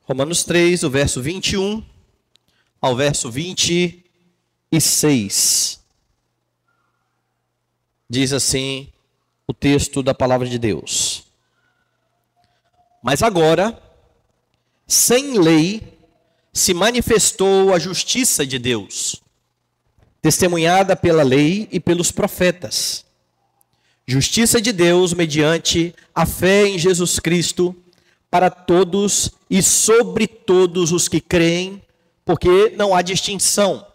Romanos 3, do verso 21 ao verso 26. Diz assim o texto da palavra de Deus. Mas agora, sem lei, se manifestou a justiça de Deus, testemunhada pela lei e pelos profetas. Justiça de Deus mediante a fé em Jesus Cristo, para todos e sobre todos os que creem, porque não há distinção,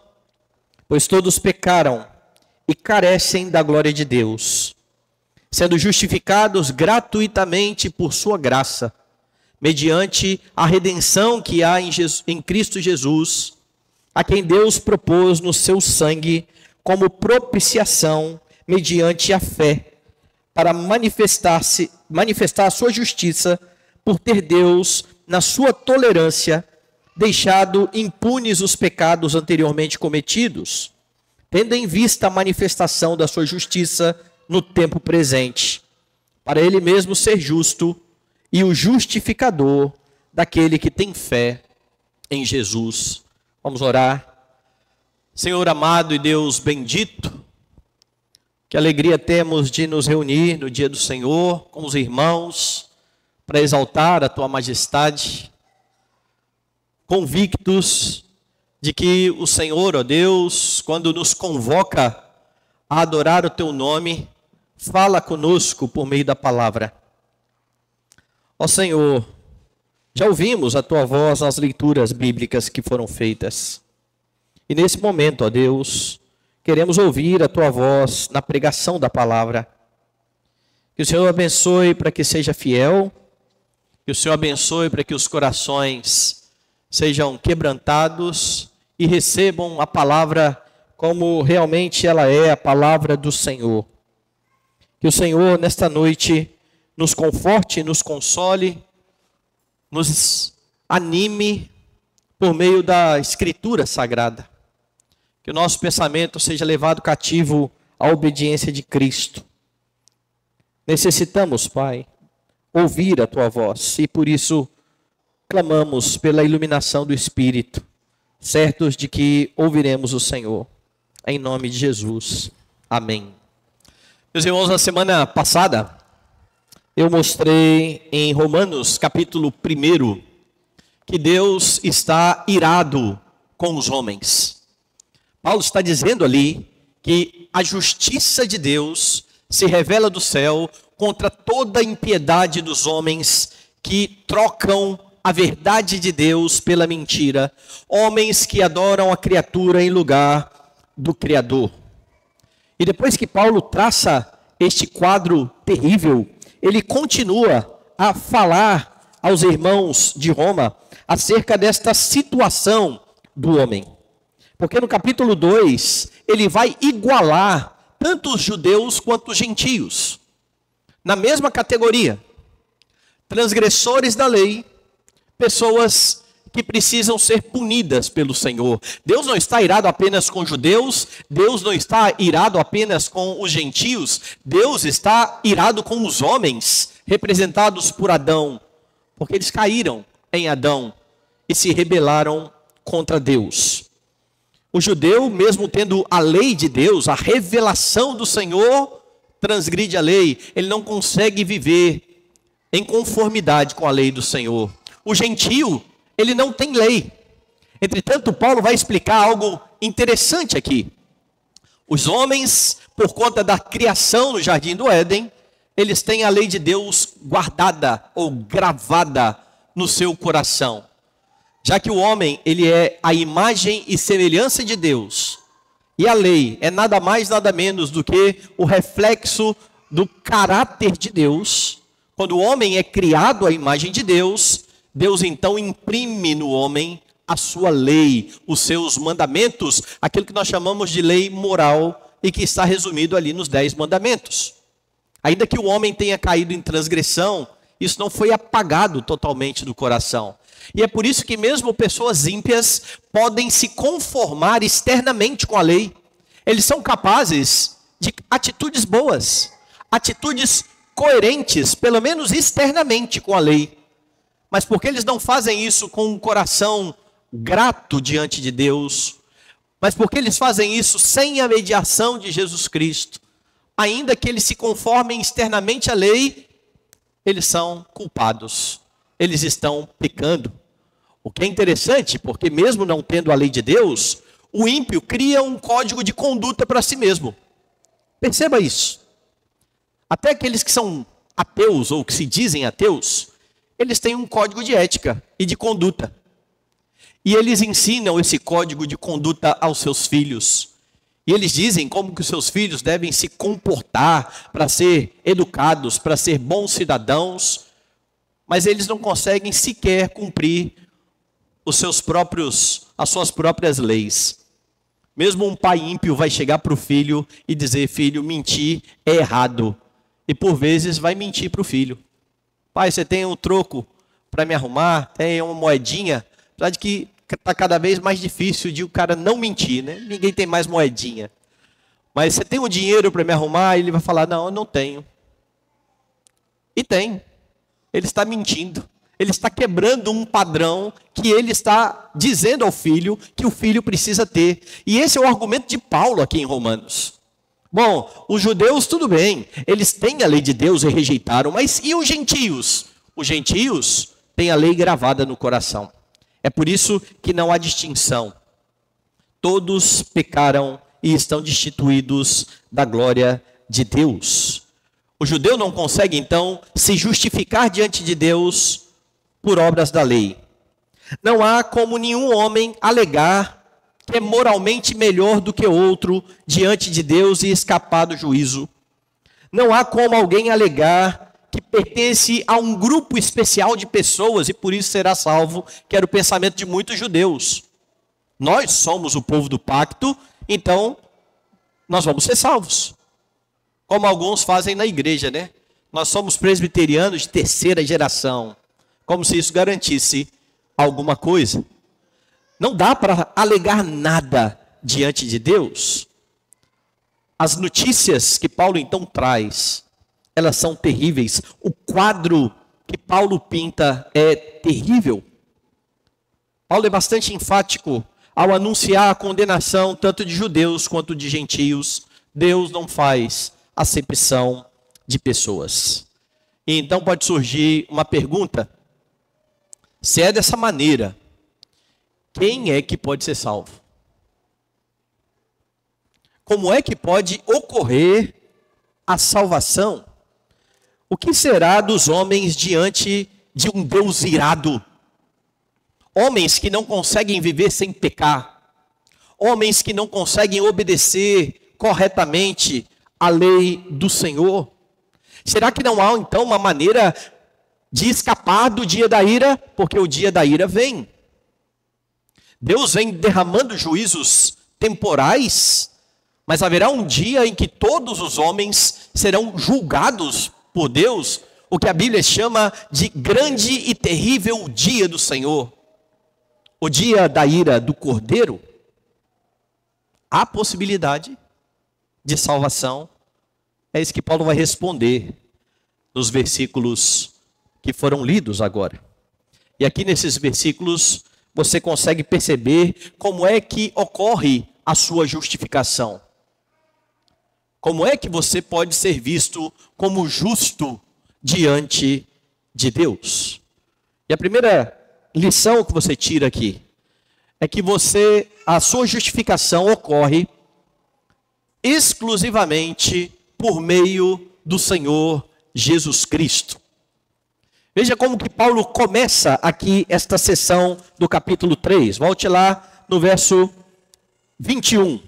pois todos pecaram e carecem da glória de Deus, sendo justificados gratuitamente por sua graça, mediante a redenção que há em Cristo Jesus, a quem Deus propôs no seu sangue como propiciação mediante a fé, para manifestar a sua justiça, por ter Deus, na sua tolerância, deixado impunes os pecados anteriormente cometidos, tendo em vista a manifestação da sua justiça no tempo presente, para ele mesmo ser justo e o justificador daquele que tem fé em Jesus. Vamos orar. Senhor amado e Deus bendito, que alegria temos de nos reunir no dia do Senhor com os irmãos, para exaltar a tua majestade, convictos de que o Senhor, ó Deus, quando nos convoca a adorar o teu nome, fala conosco por meio da palavra. Ó Senhor, já ouvimos a tua voz nas leituras bíblicas que foram feitas. E nesse momento, ó Deus, queremos ouvir a tua voz na pregação da palavra. Que o Senhor abençoe para que seja fiel. Que o Senhor abençoe para que os corações sejam quebrantados e recebam a palavra como realmente ela é, a palavra do Senhor. Que o Senhor, nesta noite, nos conforte, nos console, nos anime por meio da Escritura Sagrada. Que o nosso pensamento seja levado cativo à obediência de Cristo. Necessitamos, Pai, ouvir a tua voz, e por isso clamamos pela iluminação do Espírito, certos de que ouviremos o Senhor, em nome de Jesus, amém. Meus irmãos, na semana passada, eu mostrei em Romanos capítulo 1, que Deus está irado com os homens. Paulo está dizendo ali que a justiça de Deus se revela do céu contra toda a impiedade dos homens que trocam a verdade de Deus pela mentira. Homens que adoram a criatura em lugar do Criador. E depois que Paulo traça este quadro terrível, ele continua a falar aos irmãos de Roma acerca desta situação do homem. Porque no capítulo 2, ele vai igualar tanto os judeus quanto os gentios na mesma categoria. Transgressores da lei, pessoas que precisam ser punidas pelo Senhor. Deus não está irado apenas com judeus, Deus não está irado apenas com os gentios, Deus está irado com os homens, representados por Adão, porque eles caíram em Adão e se rebelaram contra Deus. O judeu, mesmo tendo a lei de Deus, a revelação do Senhor, transgride a lei, ele não consegue viver em conformidade com a lei do Senhor. O gentio, ele não tem lei. Entretanto, Paulo vai explicar algo interessante aqui. Os homens, por conta da criação no jardim do Éden, eles têm a lei de Deus guardada ou gravada no seu coração. Já que o homem, ele é a imagem e semelhança de Deus, e a lei é nada mais, nada menos do que o reflexo do caráter de Deus. Quando o homem é criado à imagem de Deus, Deus então imprime no homem a sua lei, os seus mandamentos, aquilo que nós chamamos de lei moral e que está resumido ali nos 10 mandamentos. Ainda que o homem tenha caído em transgressão, isso não foi apagado totalmente do coração. E é por isso que mesmo pessoas ímpias podem se conformar externamente com a lei. Eles são capazes de atitudes boas, atitudes coerentes, pelo menos externamente com a lei. mas porque eles não fazem isso com um coração grato diante de Deus, mas porque eles fazem isso sem a mediação de Jesus Cristo, ainda que eles se conformem externamente à lei, eles são culpados, eles estão pecando. O que é interessante, porque mesmo não tendo a lei de Deus, o ímpio cria um código de conduta para si mesmo. Perceba isso. Até aqueles que são ateus ou que se dizem ateus, eles têm um código de ética e de conduta. E eles ensinam esse código de conduta aos seus filhos. E eles dizem como que os seus filhos devem se comportar para ser educados, para ser bons cidadãos. Mas eles não conseguem sequer cumprir as suas próprias leis. Mesmo um pai ímpio vai chegar para o filho e dizer: filho, mentir é errado. E por vezes vai mentir para o filho. Pai, você tem um troco para me arrumar? Tem uma moedinha? Apesar de que está cada vez mais difícil de o cara não mentir, né? Ninguém tem mais moedinha. Mas você tem um dinheiro para me arrumar? Ele vai falar: não, eu não tenho. E tem. Ele está mentindo. Ele está quebrando um padrão que ele está dizendo ao filho que o filho precisa ter. E esse é o argumento de Paulo aqui em Romanos. Bom, os judeus, tudo bem, eles têm a lei de Deus e rejeitaram, mas e os gentios? Os gentios têm a lei gravada no coração. É por isso que não há distinção. Todos pecaram e estão destituídos da glória de Deus. O judeu não consegue, então, se justificar diante de Deus por obras da lei. Não há como nenhum homem alegar que é moralmente melhor do que outro diante de Deus e escapar do juízo. Não há como alguém alegar que pertence a um grupo especial de pessoas e por isso será salvo, que era o pensamento de muitos judeus. Nós somos o povo do pacto, então nós vamos ser salvos. Como alguns fazem na igreja, né? Nós somos presbiterianos de terceira geração. Como se isso garantisse alguma coisa. Não dá para alegar nada diante de Deus. As notícias que Paulo então traz, elas são terríveis. O quadro que Paulo pinta é terrível. Paulo é bastante enfático ao anunciar a condenação tanto de judeus quanto de gentios. Deus não faz acepção de pessoas. E então pode surgir uma pergunta: se é dessa maneira, quem é que pode ser salvo? Como é que pode ocorrer a salvação? O que será dos homens diante de um Deus irado? Homens que não conseguem viver sem pecar. Homens que não conseguem obedecer corretamente a lei do Senhor. Será que não há então uma maneira de escapar do dia da ira? Porque o dia da ira vem. Deus vem derramando juízos temporais, mas haverá um dia em que todos os homens serão julgados por Deus, o que a Bíblia chama de grande e terrível dia do Senhor. O dia da ira do Cordeiro. Há possibilidade de salvação? É isso que Paulo vai responder nos versículos que foram lidos agora. E aqui nesses versículos você consegue perceber como é que ocorre a sua justificação. Como é que você pode ser visto como justo diante de Deus? E a primeira lição que você tira aqui é que a sua justificação ocorre exclusivamente por meio do Senhor Jesus Cristo. Veja como que Paulo começa aqui esta sessão do capítulo 3. Volte lá no verso 21.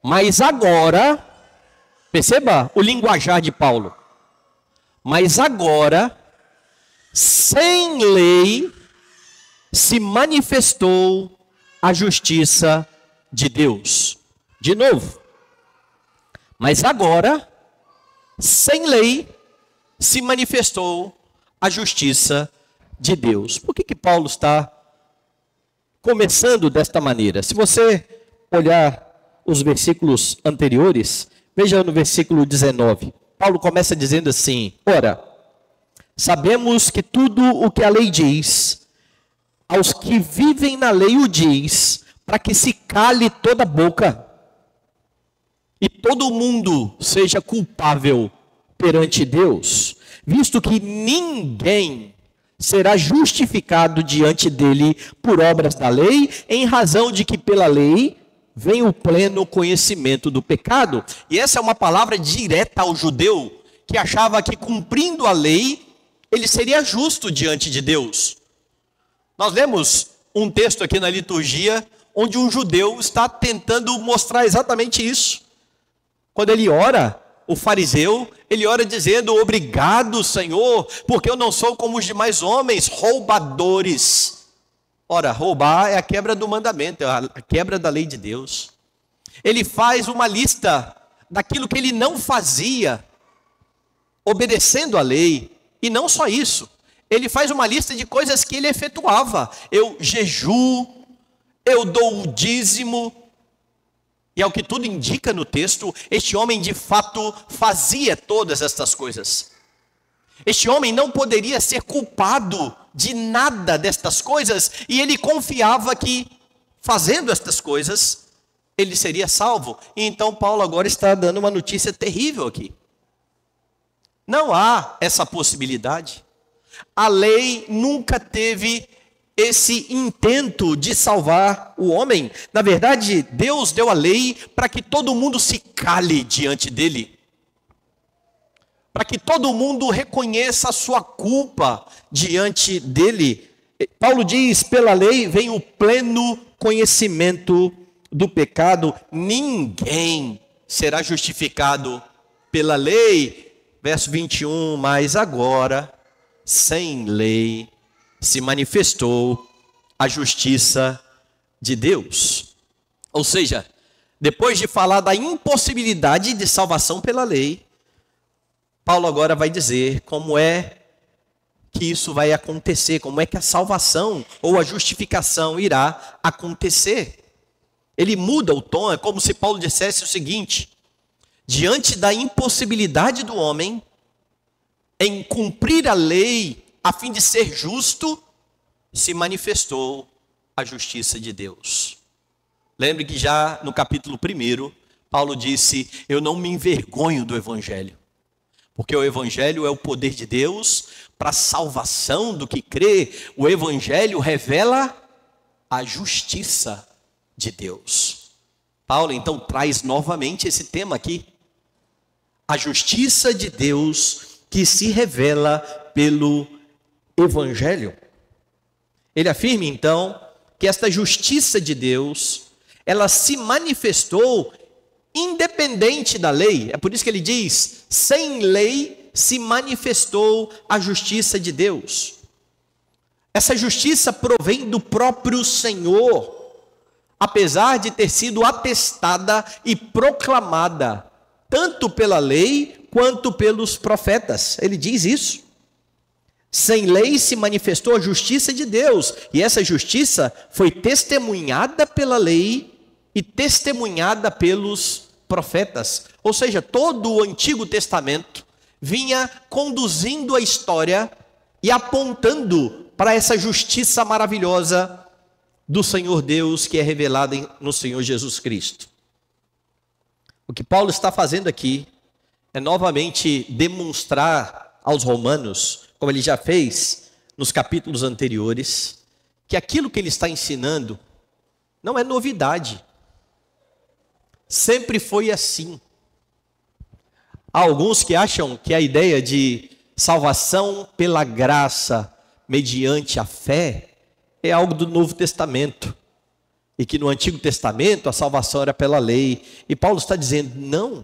Mas agora, perceba o linguajar de Paulo. Mas agora, sem lei, se manifestou a justiça de Deus. De novo. Mas agora, sem lei, se manifestou a justiça de Deus. Por que Paulo está começando desta maneira? Se você olhar os versículos anteriores, veja no versículo 19. Paulo começa dizendo assim: ora, Sabemos que tudo o que a lei diz, aos que vivem na lei o diz, para que se cale toda a boca e todo mundo seja culpável perante Deus, visto que ninguém será justificado diante dele por obras da lei, em razão de que pela lei vem o pleno conhecimento do pecado. E essa é uma palavra direta ao judeu, que achava que cumprindo a lei, ele seria justo diante de Deus. Nós lemos um texto aqui na liturgia, onde um judeu está tentando mostrar exatamente isso. Quando ele ora, o fariseu, ele ora dizendo: obrigado, Senhor, porque eu não sou como os demais homens, roubadores. Ora, roubar é a quebra do mandamento, é a quebra da lei de Deus. Ele faz uma lista daquilo que ele não fazia, obedecendo a lei. E não só isso, ele faz uma lista de coisas que ele efetuava. Eu jejuo, eu dou o dízimo. E ao que tudo indica no texto, este homem de fato fazia todas estas coisas. Este homem não poderia ser culpado de nada destas coisas, e ele confiava que, fazendo estas coisas, ele seria salvo. E então Paulo agora está dando uma notícia terrível aqui. Não há essa possibilidade. A lei nunca teve esse intento de salvar o homem. Na verdade, Deus deu a lei para que todo mundo se cale diante dele, para que todo mundo reconheça a sua culpa diante dele. Paulo diz: pela lei vem o pleno conhecimento do pecado. Ninguém será justificado pela lei. Verso 21, mas agora, sem lei, se manifestou a justiça de Deus. Ou seja, depois de falar da impossibilidade de salvação pela lei, Paulo agora vai dizer como é que isso vai acontecer, como é que a salvação ou a justificação irá acontecer. Ele muda o tom, é como se Paulo dissesse o seguinte: diante da impossibilidade do homem em cumprir a lei a fim de ser justo, se manifestou a justiça de Deus. Lembre que já no capítulo 1, Paulo disse: eu não me envergonho do Evangelho, porque o Evangelho é o poder de Deus para a salvação do que crê. O Evangelho revela a justiça de Deus. Paulo então traz novamente esse tema aqui: a justiça de Deus que se revela pelo Evangelho. Ele afirma então que esta justiça de Deus, ela se manifestou independente da lei. É por isso que ele diz: sem lei se manifestou a justiça de Deus. Essa justiça provém do próprio Senhor, apesar de ter sido atestada e proclamada tanto pela lei quanto pelos profetas. Ele diz isso. Sem lei se manifestou a justiça de Deus, e essa justiça foi testemunhada pela lei e testemunhada pelos profetas. Ou seja, todo o Antigo Testamento vinha conduzindo a história e apontando para essa justiça maravilhosa do Senhor Deus, que é revelada no Senhor Jesus Cristo. O que Paulo está fazendo aqui é novamente demonstrar aos romanos, como ele já fez nos capítulos anteriores, que aquilo que ele está ensinando não é novidade. Sempre foi assim. Há alguns que acham que a ideia de salvação pela graça mediante a fé é algo do Novo Testamento, e que no Antigo Testamento a salvação era pela lei. E Paulo está dizendo: não,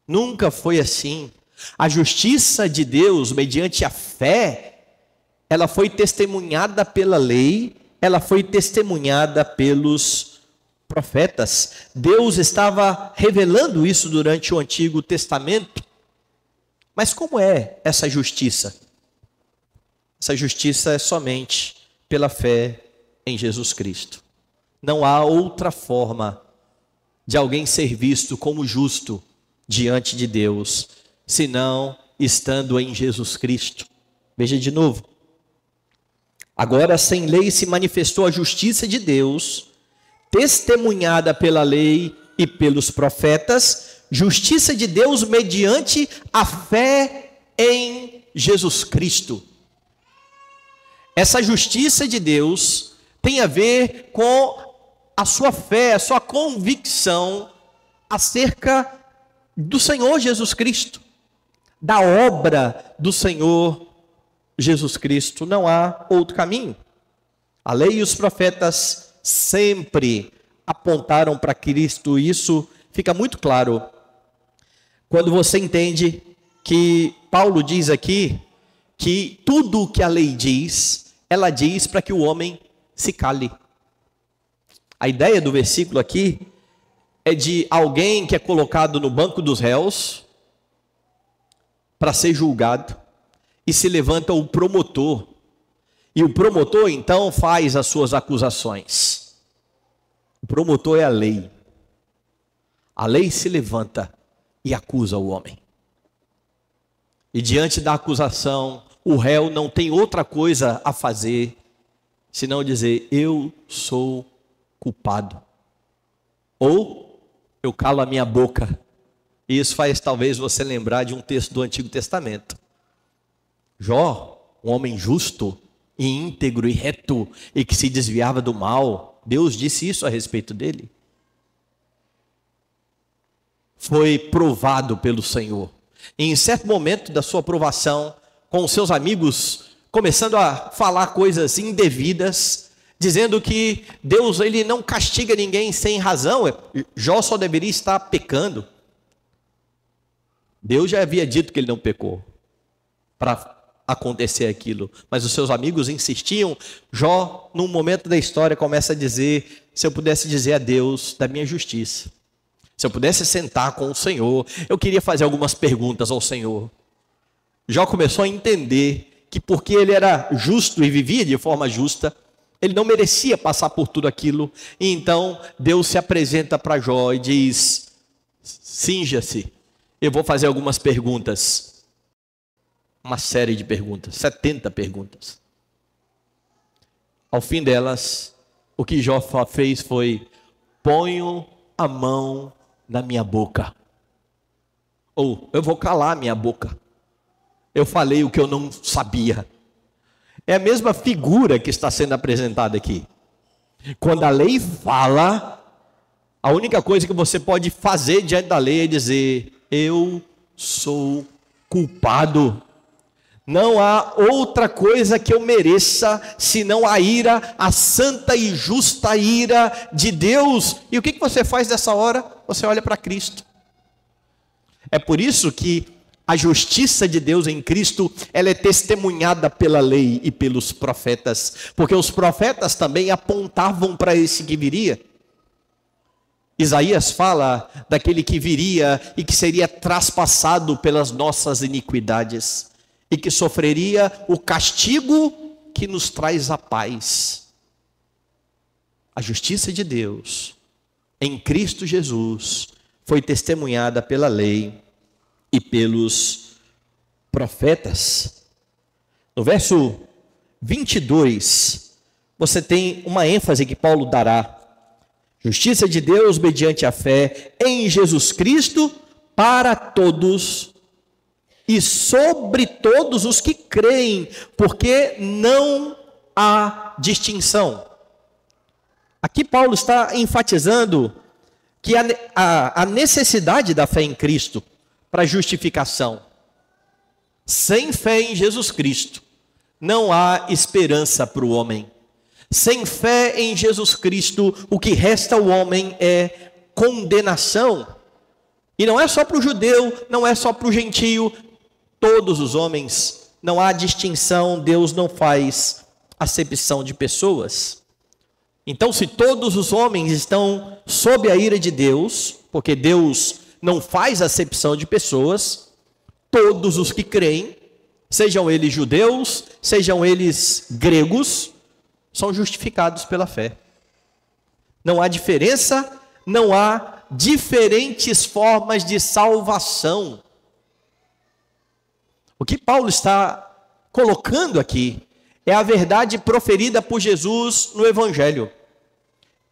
nunca foi assim. A justiça de Deus mediante a fé, ela foi testemunhada pela lei, ela foi testemunhada pelos profetas. Deus estava revelando isso durante o Antigo Testamento. Mas como é essa justiça? Essa justiça é somente pela fé em Jesus Cristo. Não há outra forma de alguém ser visto como justo diante de Deus, senão estando em Jesus Cristo. Veja de novo. Agora, sem lei se manifestou a justiça de Deus, testemunhada pela lei e pelos profetas, justiça de Deus mediante a fé em Jesus Cristo. Essa justiça de Deus tem a ver com a sua fé, a sua convicção acerca do Senhor Jesus Cristo, da obra do Senhor Jesus Cristo. Não há outro caminho. A lei e os profetas sempre apontaram para Cristo. Isso fica muito claro quando você entende que Paulo diz aqui que tudo o que a lei diz, ela diz para que o homem se cale. A ideia do versículo aqui é de alguém que é colocado no banco dos réus para ser julgado, e se levanta o promotor, e o promotor então faz as suas acusações. O promotor é a lei. A lei se levanta e acusa o homem. E diante da acusação, o réu não tem outra coisa a fazer senão dizer: eu sou culpado. Ou eu calo a minha boca. E isso faz talvez você lembrar de um texto do Antigo Testamento. Jó, um homem justo e íntegro e reto e que se desviava do mal, Deus disse isso a respeito dele. Foi provado pelo Senhor. E em certo momento da sua provação, com os seus amigos, começando a falar coisas indevidas, dizendo que Deus ele não castiga ninguém sem razão, Jó só deveria estar pecando. Deus já havia dito que ele não pecou para acontecer aquilo, mas os seus amigos insistiam. Jó, num momento da história, começa a dizer: se eu pudesse dizer a Deus da minha justiça, se eu pudesse sentar com o Senhor, eu queria fazer algumas perguntas ao Senhor. Jó começou a entender que porque ele era justo e vivia de forma justa, ele não merecia passar por tudo aquilo. E então Deus se apresenta para Jó e diz: cinja-se, eu vou fazer algumas perguntas. Uma série de perguntas, 70 perguntas. Ao fim delas, o que Jó fez foi: ponho a mão na minha boca. Ou eu vou calar a minha boca. Eu falei o que eu não sabia. É a mesma figura que está sendo apresentada aqui. Quando a lei fala, a única coisa que você pode fazer diante da lei é dizer: eu sou culpado. Não há outra coisa que eu mereça senão a ira, a santa e justa ira de Deus. E o que você faz nessa hora? Você olha para Cristo. É por isso que a justiça de Deus em Cristo, ela é testemunhada pela lei e pelos profetas, porque os profetas também apontavam para esse que viria. Isaías fala daquele que viria e que seria traspassado pelas nossas iniquidades, e que sofreria o castigo que nos traz a paz. A justiça de Deus em Cristo Jesus foi testemunhada pela lei e pelos profetas. No verso 22, você tem uma ênfase que Paulo dará: justiça de Deus mediante a fé em Jesus Cristo para todos e sobre todos os que creem, porque não há distinção. Aqui Paulo está enfatizando que a necessidade da fé em Cristo para justificação. Sem fé em Jesus Cristo, não há esperança para o homem. Sem fé em Jesus Cristo, o que resta ao homem é condenação. E não é só para o judeu, não é só para o gentio, todos os homens, não há distinção, Deus não faz acepção de pessoas. Então, se todos os homens estão sob a ira de Deus, porque Deus não faz acepção de pessoas, todos os que creem, sejam eles judeus, sejam eles gregos, são justificados pela fé. Não há diferença, não há diferentes formas de salvação. O que Paulo está colocando aqui é a verdade proferida por Jesus no Evangelho.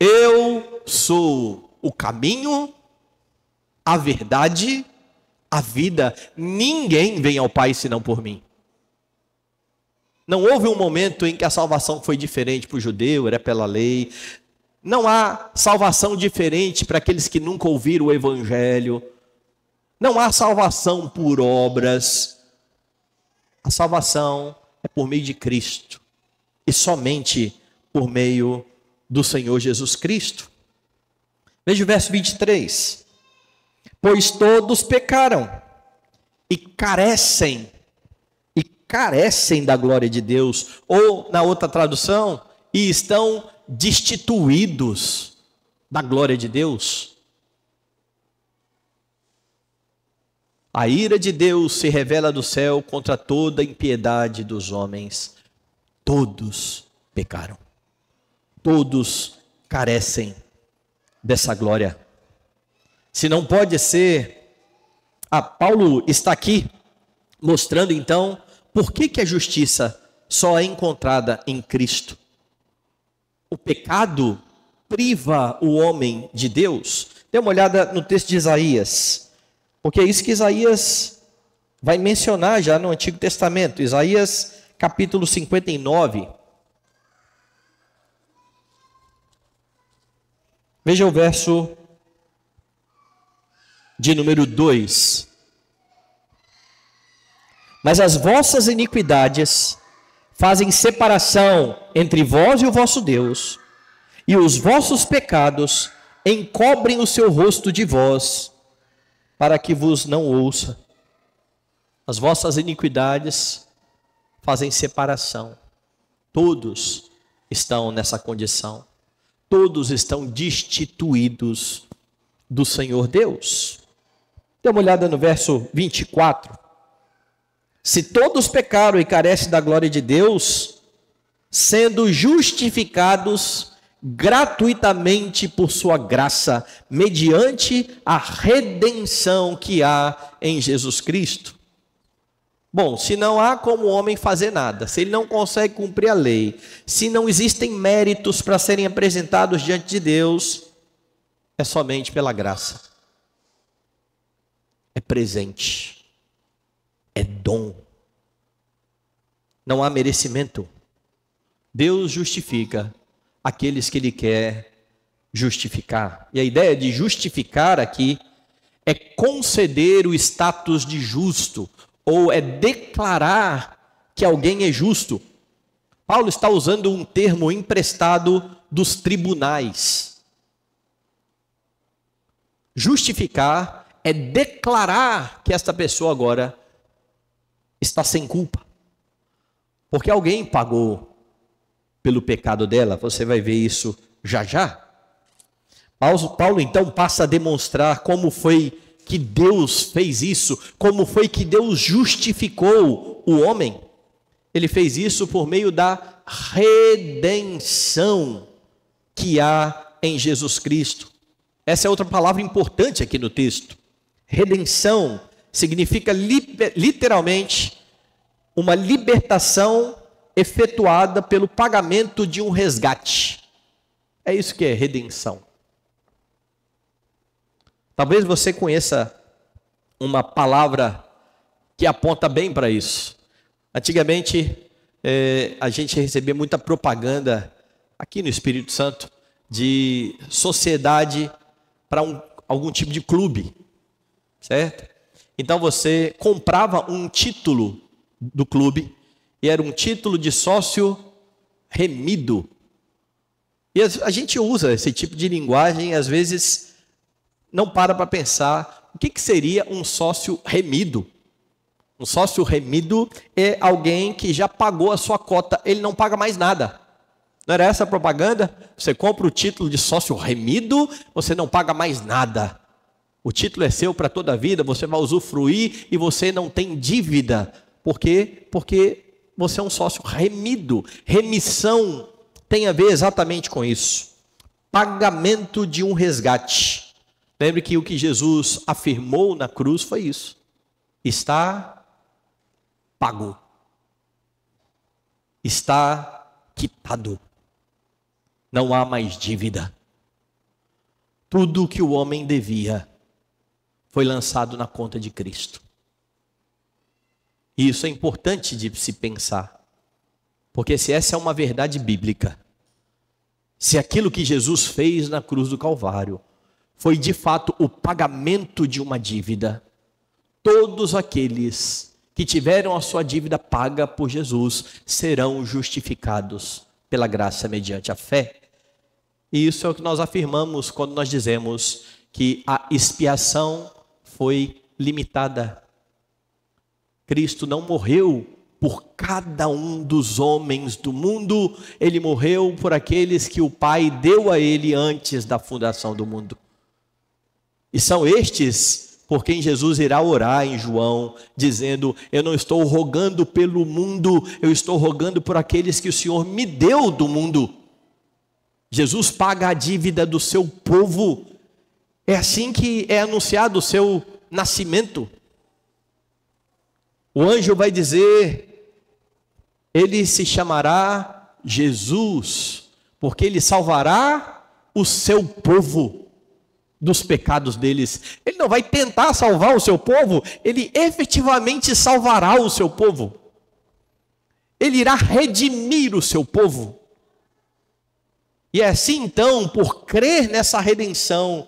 Eu sou o caminho, a verdade, a vida. Ninguém vem ao Pai senão por mim. Não houve um momento em que a salvação foi diferente para o judeu, era pela lei. Não há salvação diferente para aqueles que nunca ouviram o Evangelho. Não há salvação por obras. A salvação é por meio de Cristo. E somente por meio do Senhor Jesus Cristo. Veja o verso 23. Pois todos pecaram e carecem da glória de Deus. Ou, na outra tradução, e estão destituídos da glória de Deus. A ira de Deus se revela do céu contra toda a impiedade dos homens. Todos pecaram. Todos carecem dessa glória. Se não pode ser, Paulo está aqui mostrando então por que a justiça só é encontrada em Cristo. O pecado priva o homem de Deus. Dê uma olhada no texto de Isaías, porque é isso que Isaías vai mencionar já no Antigo Testamento. Isaías capítulo 59. Veja o verso de número 2. Mas as vossas iniquidades fazem separação entre vós e o vosso Deus, e os vossos pecados encobrem o seu rosto de vós, para que vos não ouça. As vossas iniquidades fazem separação. Todos estão nessa condição. Todos estão destituídos do Senhor Deus. Dê uma olhada no verso 24. Se todos pecaram e carecem da glória de Deus, sendo justificados gratuitamente por sua graça, mediante a redenção que há em Jesus Cristo. Bom, se não há como o homem fazer nada, se ele não consegue cumprir a lei, se não existem méritos para serem apresentados diante de Deus, é somente pela graça. É presente. É dom. Não há merecimento. Deus justifica aqueles que Ele quer justificar. E a ideia de justificar aqui é conceder o status de justo, ou é declarar que alguém é justo. Paulo está usando um termo emprestado dos tribunais. Justificar é declarar que esta pessoa agora está sem culpa, porque alguém pagou pelo pecado dela. Você vai ver isso já já. Paulo então passa a demonstrar como foi que Deus fez isso, como foi que Deus justificou o homem. Ele fez isso por meio da redenção que há em Jesus Cristo. Essa é outra palavra importante aqui no texto. Redenção significa literalmente uma libertação efetuada pelo pagamento de um resgate. É isso que é redenção. Talvez você conheça uma palavra que aponta bem para isso. Antigamente, a gente recebia muita propaganda aqui no Espírito Santo de sociedade para algum tipo de clube, certo? Então você comprava um título do clube, e era um título de sócio remido. E a gente usa esse tipo de linguagem, às vezes não para pensar o que seria um sócio remido. Um sócio remido é alguém que já pagou a sua cota, ele não paga mais nada. Não era essa a propaganda? Você compra o título de sócio remido, você não paga mais nada. O título é seu para toda a vida, você vai usufruir e você não tem dívida. Por quê? Porque você é um sócio remido. Remissão tem a ver exatamente com isso. Pagamento de um resgate. Lembre que o que Jesus afirmou na cruz foi isso. Está pago. Está quitado. Não há mais dívida. Tudo que o homem devia foi lançado na conta de Cristo. E isso é importante de se pensar. Porque se essa é uma verdade bíblica, se aquilo que Jesus fez na cruz do Calvário foi de fato o pagamento de uma dívida, todos aqueles que tiveram a sua dívida paga por Jesus serão justificados pela graça mediante a fé. E isso é o que nós afirmamos quando nós dizemos que a expiação foi limitada. Cristo não morreu por cada um dos homens do mundo, ele morreu por aqueles que o Pai deu a ele antes da fundação do mundo. E são estes por quem Jesus irá orar em João, dizendo: eu não estou rogando pelo mundo, eu estou rogando por aqueles que o Senhor me deu do mundo. Jesus paga a dívida do seu povo. É assim que é anunciado o seu nascimento. O anjo vai dizer: ele se chamará Jesus, porque ele salvará o seu povo dos pecados deles. Ele não vai tentar salvar o seu povo, ele efetivamente salvará o seu povo. Ele irá redimir o seu povo. E é assim então, por crer nessa redenção,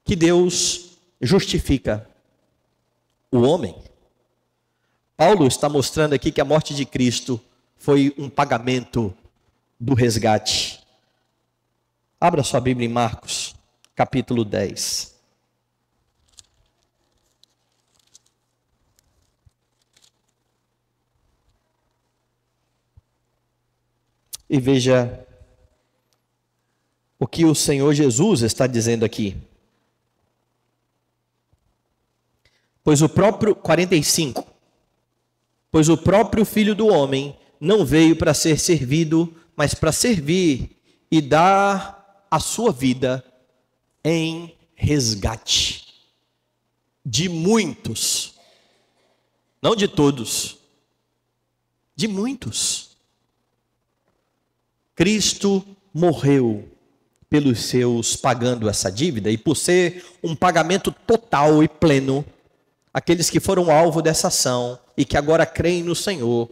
que Deus justifica o homem. Paulo está mostrando aqui que a morte de Cristo foi um pagamento do resgate. Abra sua Bíblia em Marcos, capítulo 10. E veja o que o Senhor Jesus está dizendo aqui. Pois o próprio 45. Pois o próprio Filho do Homem não veio para ser servido, mas para servir e dar a sua vida em resgate de muitos, não de todos, de muitos. Cristo morreu pelos seus, pagando essa dívida, e por ser um pagamento total e pleno, aqueles que foram alvo dessa ação e que agora creem no Senhor,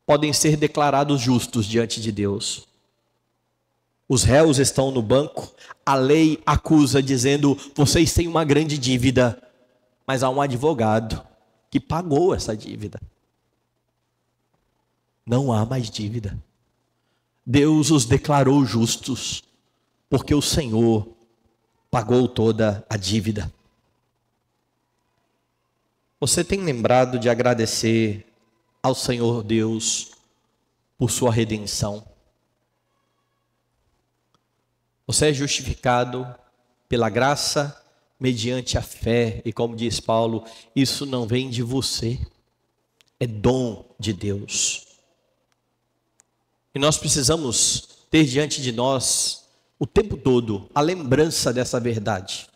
podem ser declarados justos diante de Deus. Os réus estão no banco, a lei acusa dizendo: vocês têm uma grande dívida, mas há um advogado que pagou essa dívida. Não há mais dívida. Deus os declarou justos, porque o Senhor pagou toda a dívida. Você tem lembrado de agradecer ao Senhor Deus por sua redenção? Você é justificado pela graça mediante a fé, e como diz Paulo, isso não vem de você, é dom de Deus. E nós precisamos ter diante de nós o tempo todo a lembrança dessa verdade.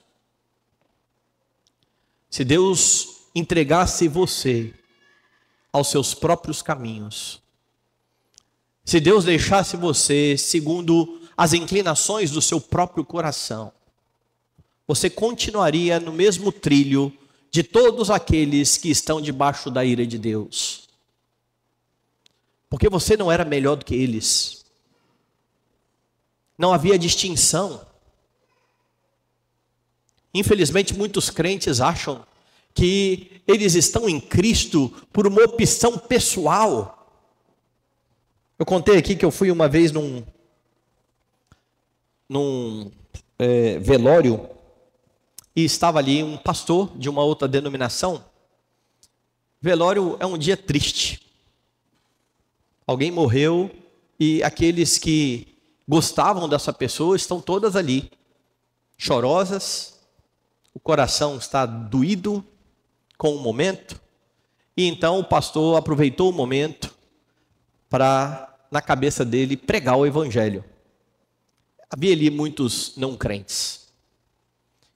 Se Deus entregasse você aos seus próprios caminhos, se Deus deixasse você segundo as inclinações do seu próprio coração, você continuaria no mesmo trilho de todos aqueles que estão debaixo da ira de Deus. Porque você não era melhor do que eles. Não havia distinção. Infelizmente, muitos crentes acham que eles estão em Cristo por uma opção pessoal. Eu contei aqui que eu fui uma vez num velório, e estava ali um pastor de uma outra denominação. Velório é um dia triste. Alguém morreu e aqueles que gostavam dessa pessoa estão todas ali, chorosas, o coração está doído com o momento. E então o pastor aproveitou o momento para, na cabeça dele, pregar o evangelho. Havia ali muitos não crentes.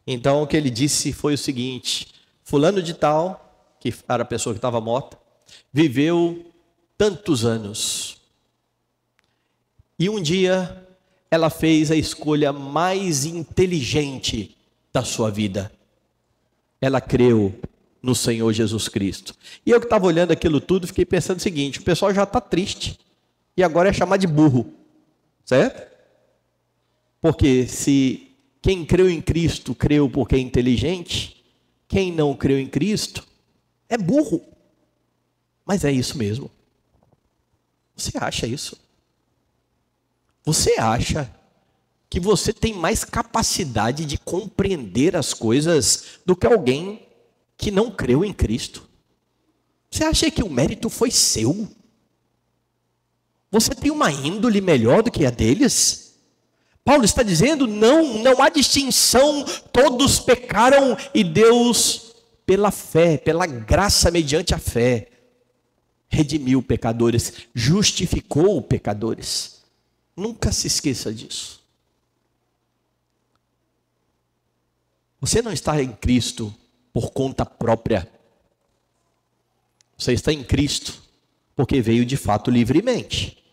Então o que ele disse foi o seguinte: fulano de tal, que era a pessoa que estava morta, viveu tantos anos. E um dia ela fez a escolha mais inteligente da sua vida. Ela creu no Senhor Jesus Cristo. E eu que estava olhando aquilo tudo, fiquei pensando o seguinte: o pessoal já está triste. E agora é chamar de burro. Certo? Porque se quem creu em Cristo creu porque é inteligente, quem não creu em Cristo é burro. Mas é isso mesmo. Você acha isso? Você acha que você tem mais capacidade de compreender as coisas do que alguém que não creu em Cristo? Você acha que o mérito foi seu? Você tem uma índole melhor do que a deles? Paulo está dizendo, não há distinção, todos pecaram e Deus, pela fé, pela graça mediante a fé, redimiu pecadores, justificou pecadores. Nunca se esqueça disso. Você não está em Cristo por conta própria. Você está em Cristo porque veio de fato livremente.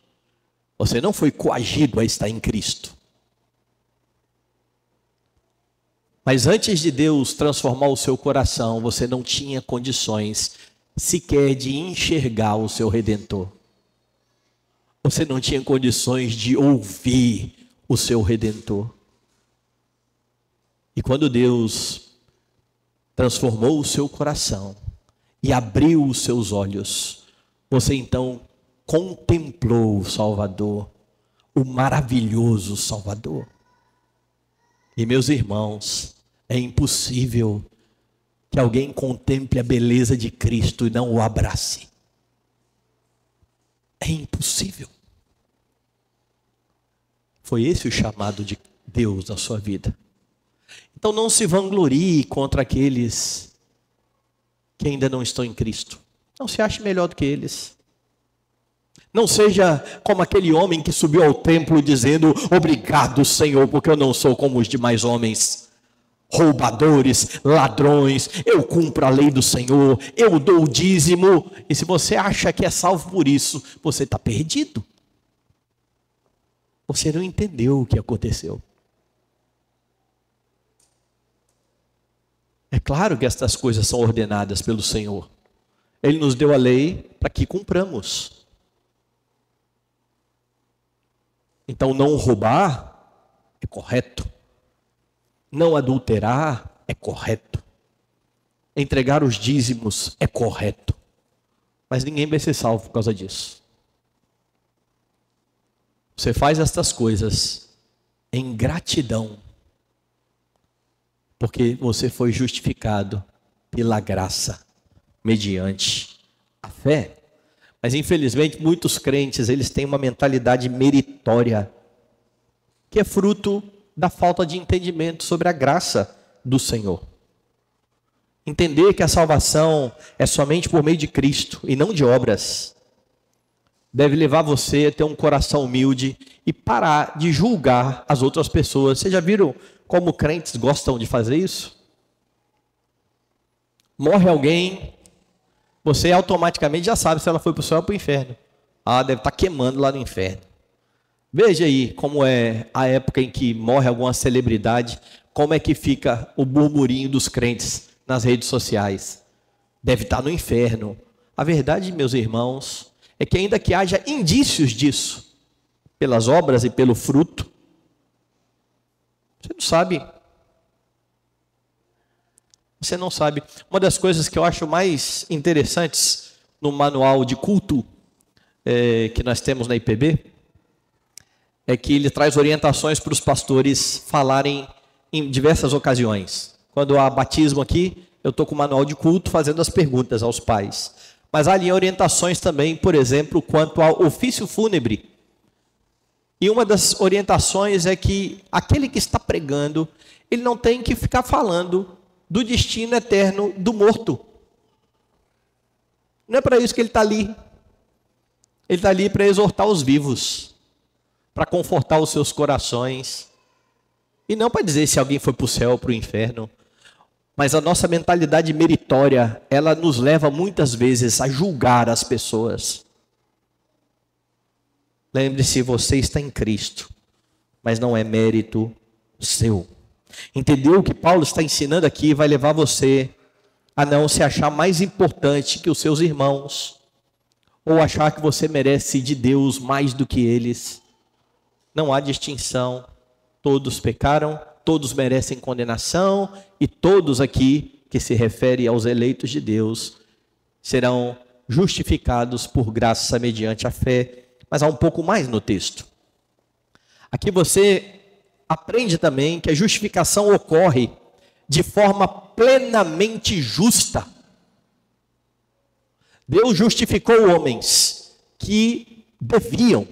Você não foi coagido a estar em Cristo. Mas antes de Deus transformar o seu coração, você não tinha condições sequer de enxergar o seu Redentor. Você não tinha condições de ouvir o seu Redentor. E quando Deus transformou o seu coração e abriu os seus olhos, você então contemplou o Salvador, o maravilhoso Salvador. E meus irmãos, é impossível que alguém contemple a beleza de Cristo e não o abrace. É impossível. Foi esse o chamado de Deus na sua vida. Então não se vanglorie contra aqueles que ainda não estão em Cristo. Não se ache melhor do que eles. Não seja como aquele homem que subiu ao templo dizendo: obrigado, Senhor, porque eu não sou como os demais homens. Roubadores, ladrões, eu cumpro a lei do Senhor, eu dou o dízimo. E se você acha que é salvo por isso, você está perdido. Você não entendeu o que aconteceu. É claro que estas coisas são ordenadas pelo Senhor. Ele nos deu a lei para que cumpramos. Então não roubar é correto. Não adulterar é correto. Entregar os dízimos é correto. Mas ninguém vai ser salvo por causa disso. Você faz estas coisas em gratidão, porque você foi justificado pela graça, mediante a fé. Mas infelizmente muitos crentes, eles têm uma mentalidade meritória, que é fruto da falta de entendimento sobre a graça do Senhor. Entender que a salvação é somente por meio de Cristo e não de obras, deve levar você a ter um coração humilde e parar de julgar as outras pessoas. Vocês já viram como crentes gostam de fazer isso? Morre alguém, você automaticamente já sabe se ela foi para o céu ou para o inferno. Ah, deve estar queimando lá no inferno. Veja aí como é a época em que morre alguma celebridade, como é que fica o burburinho dos crentes nas redes sociais. Deve estar no inferno. A verdade, meus irmãos, é que ainda que haja indícios disso, pelas obras e pelo fruto, você não sabe. Você não sabe. Uma das coisas que eu acho mais interessantes no manual de culto que nós temos na IPB, é que ele traz orientações para os pastores falarem em diversas ocasiões. Quando há batismo aqui, eu estou com o manual de culto fazendo as perguntas aos pais. Mas há ali orientações também, por exemplo, quanto ao ofício fúnebre. E uma das orientações é que aquele que está pregando, ele não tem que ficar falando do destino eterno do morto. Não é para isso que ele está ali. Ele está ali para exortar os vivos, para confortar os seus corações, e não para dizer se alguém foi para o céu ou para o inferno. Mas a nossa mentalidade meritória, ela nos leva muitas vezes a julgar as pessoas. Lembre-se, você está em Cristo, mas não é mérito seu. Entendeu o que Paulo está ensinando aqui? Vai levar você a não se achar mais importante que os seus irmãos, ou achar que você merece de Deus mais do que eles. Não há distinção. Todos pecaram, todos merecem condenação, e todos aqui, que se refere aos eleitos de Deus, serão justificados por graça mediante a fé. Mas há um pouco mais no texto. Aqui você aprende também que a justificação ocorre de forma plenamente justa. Deus justificou homens que deviam.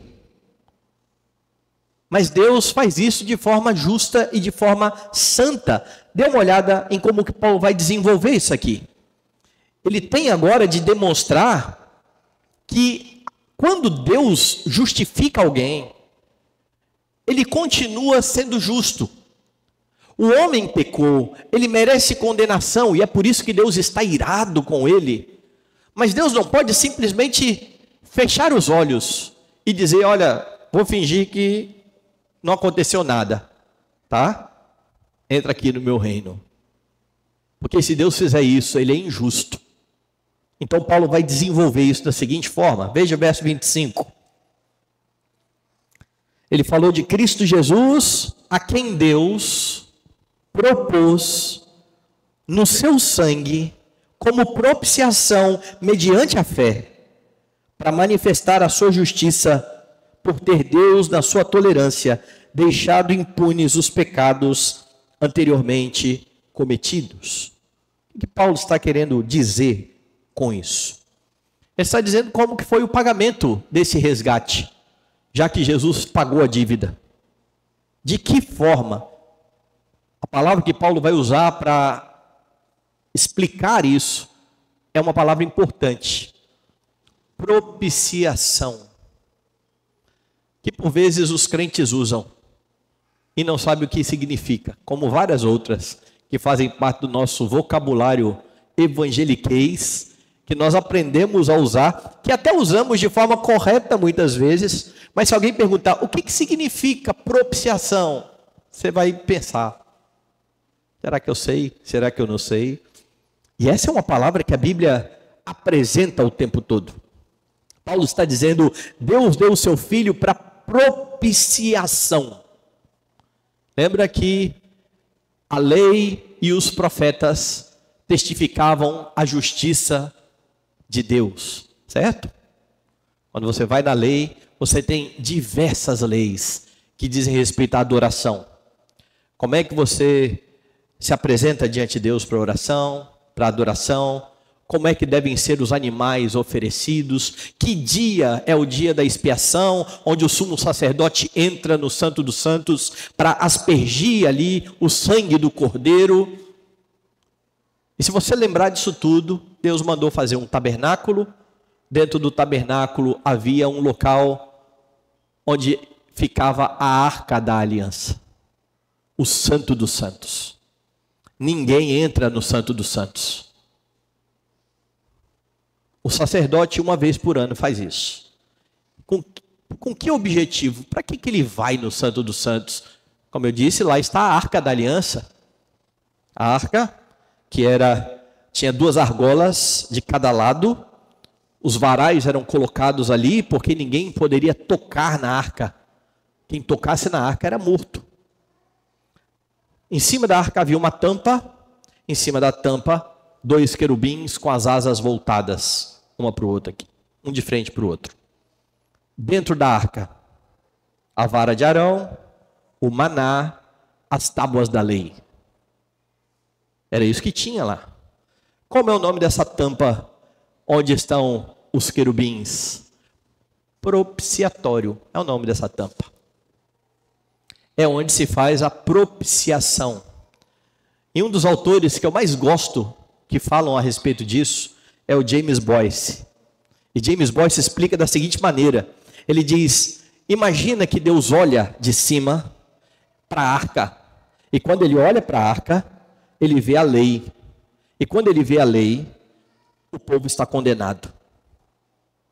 Mas Deus faz isso de forma justa e de forma santa. Dê uma olhada em como que Paulo vai desenvolver isso aqui. Ele tem agora de demonstrar que quando Deus justifica alguém, ele continua sendo justo. O homem pecou, ele merece condenação e é por isso que Deus está irado com ele. Mas Deus não pode simplesmente fechar os olhos e dizer, olha, vou fingir que não aconteceu nada, tá? Entra aqui no meu reino. Porque se Deus fizer isso, ele é injusto. Então Paulo vai desenvolver isso da seguinte forma. Veja o verso 25. Ele falou de Cristo Jesus, a quem Deus propôs no seu sangue como propiciação mediante a fé, para manifestar a sua justiça, por ter Deus, na sua tolerância, deixado impunes os pecados anteriormente cometidos. O que Paulo está querendo dizer com isso? Ele está dizendo como que foi o pagamento desse resgate, já que Jesus pagou a dívida. De que forma? A palavra que Paulo vai usar para explicar isso é uma palavra importante. Propiciação. Que por vezes os crentes usam e não sabem o que significa, como várias outras que fazem parte do nosso vocabulário evangeliquez, que nós aprendemos a usar, que até usamos de forma correta muitas vezes, mas se alguém perguntar o que significa propiciação, você vai pensar, será que eu sei? Será que eu não sei? E essa é uma palavra que a Bíblia apresenta o tempo todo. Paulo está dizendo, Deus deu o seu Filho para propiciação. Lembra que a lei e os profetas testificavam a justiça de Deus, certo? Quando você vai na lei, você tem diversas leis que dizem respeito à adoração. Como é que você se apresenta diante de Deus para oração, para adoração? Como é que devem ser os animais oferecidos? Que dia é o dia da expiação, onde o sumo sacerdote entra no Santo dos Santos para aspergir ali o sangue do cordeiro? E se você lembrar disso tudo, Deus mandou fazer um tabernáculo. Dentro do tabernáculo havia um local onde ficava a arca da aliança, o Santo dos Santos. Ninguém entra no Santo dos Santos. O sacerdote, uma vez por ano, faz isso. Com que objetivo? Para que ele vai no Santo dos Santos? Como eu disse, lá está a Arca da Aliança. A arca, que tinha 2 argolas de cada lado. Os varais eram colocados ali, porque ninguém poderia tocar na arca. Quem tocasse na arca era morto. Em cima da arca havia uma tampa. Em cima da tampa, 2 querubins com as asas voltadas, uma para o outro aqui, um de frente para o outro. Dentro da arca, a vara de Arão, o maná, as tábuas da lei. Era isso que tinha lá. Como é o nome dessa tampa onde estão os querubins? Propiciatório é o nome dessa tampa. É onde se faz a propiciação. E um dos autores que eu mais gosto, que falam a respeito disso, é o James Boyce. E James Boyce explica da seguinte maneira. Ele diz, imagina que Deus olha de cima para a arca. E quando ele olha para a arca, ele vê a lei. E quando ele vê a lei, o povo está condenado.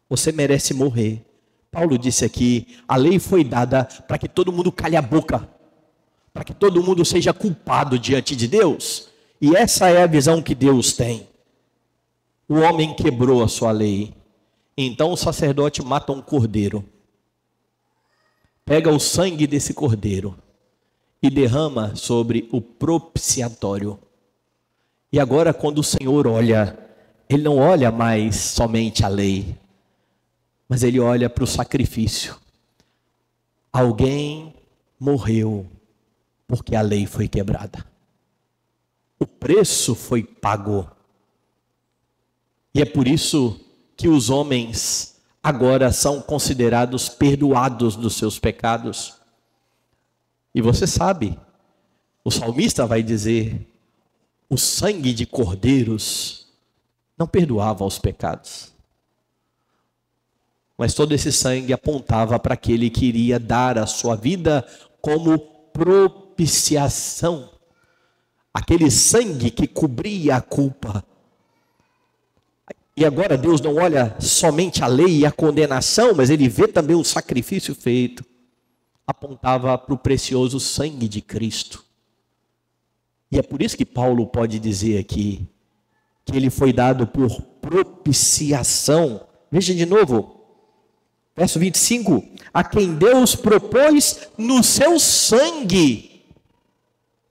Você merece morrer. Paulo disse aqui, a lei foi dada para que todo mundo cale a boca, para que todo mundo seja culpado diante de Deus. E essa é a visão que Deus tem. O homem quebrou a sua lei. Então o sacerdote mata um cordeiro. Pega o sangue desse cordeiro e derrama sobre o propiciatório. E agora quando o Senhor olha, ele não olha mais somente a lei, mas ele olha para o sacrifício. Alguém morreu porque a lei foi quebrada. O preço foi pago. E é por isso que os homens agora são considerados perdoados dos seus pecados. E você sabe, o salmista vai dizer, o sangue de cordeiros não perdoava os pecados. Mas todo esse sangue apontava para aquele que iria dar a sua vida como propiciação. Aquele sangue que cobria a culpa. E agora Deus não olha somente a lei e a condenação, mas ele vê também o sacrifício feito. Apontava para o precioso sangue de Cristo. E é por isso que Paulo pode dizer aqui, que ele foi dado por propiciação. Veja de novo. Verso 25, a quem Deus propôs no seu sangue,